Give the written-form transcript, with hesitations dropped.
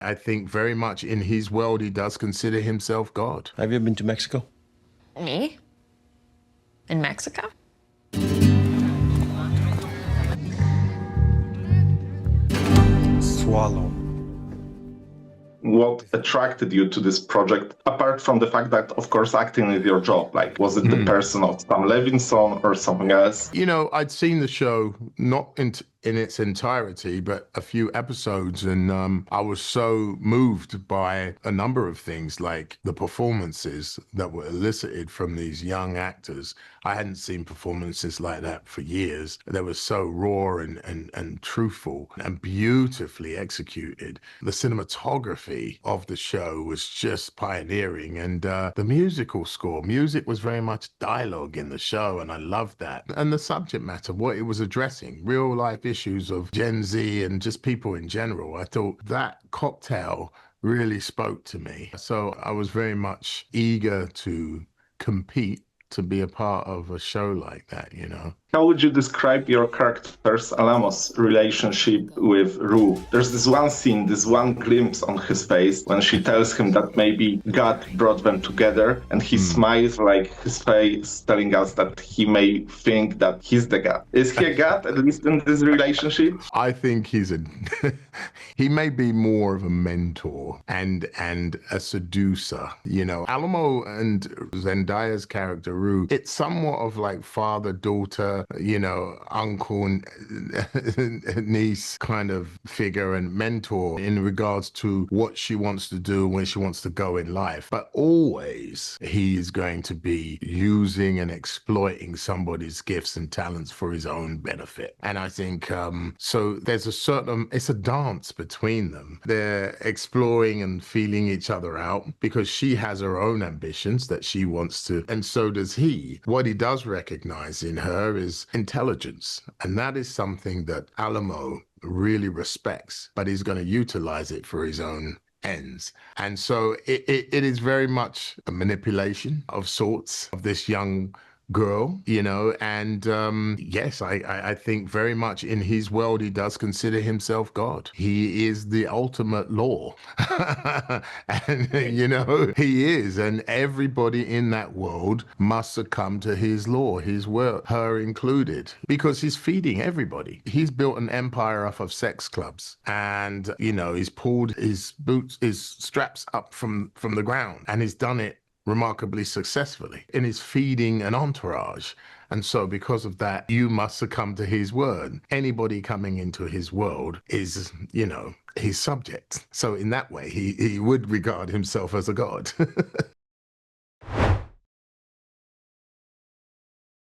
I think very much in his world, he does consider himself God. Have you ever been to Mexico? Me? In Mexico? Swallow. What attracted you to this project, apart from the fact that, of course, acting is your job? Like, was it the person of Sam Levinson or something else? You know, I'd seen the show not in its entirety, but a few episodes, and I was so moved by a number of things, like the performances that were elicited from these young actors. I hadn't seen performances like that for years. They were so raw and truthful and beautifully executed. The cinematography of the show was just pioneering, and the musical score. Music was very much dialogue in the show, and I loved that. And the subject matter, what it was addressing, real life issues of Gen Z and just people in general. I thought that cocktail really spoke to me. So I was very much eager to compete, to be a part of a show like that, you know. How would you describe your character's Alamo's relationship with Rue? There's this one scene, this one glimpse on his face when she tells him that maybe God brought them together, and he smiles like his face telling us that he may think that he's the God. Is he a God, at least in this relationship? I think he's a he may be more of a mentor and a seducer, you know. Alamo and Zendaya's character Rue, it's somewhat of like father-daughter, you know, uncle and niece kind of figure and mentor in regards to what she wants to do, where she wants to go in life. But always he's going to be using and exploiting somebody's gifts and talents for his own benefit. And I think, so there's a certain, it's a dance between them. They're exploring and feeling each other out because she has her own ambitions that she wants to, and so does he. What he does recognize in her is intelligence. And that is something that Alamo really respects, but he's going to utilize it for his own ends. And so it is very much a manipulation of sorts of this young girl, you know, and yes, I think very much in his world, he does consider himself God. He is the ultimate law. And, you know, he is. And everybody in that world must succumb to his law, his will, her included, because he's feeding everybody. He's built an empire off of sex clubs. And, you know, he's pulled his boots, his straps up from the ground, and he's done it remarkably successfully in his feeding an entourage. And so because of that, you must succumb to his word. Anybody coming into his world is, you know, his subject. So in that way, he would regard himself as a god.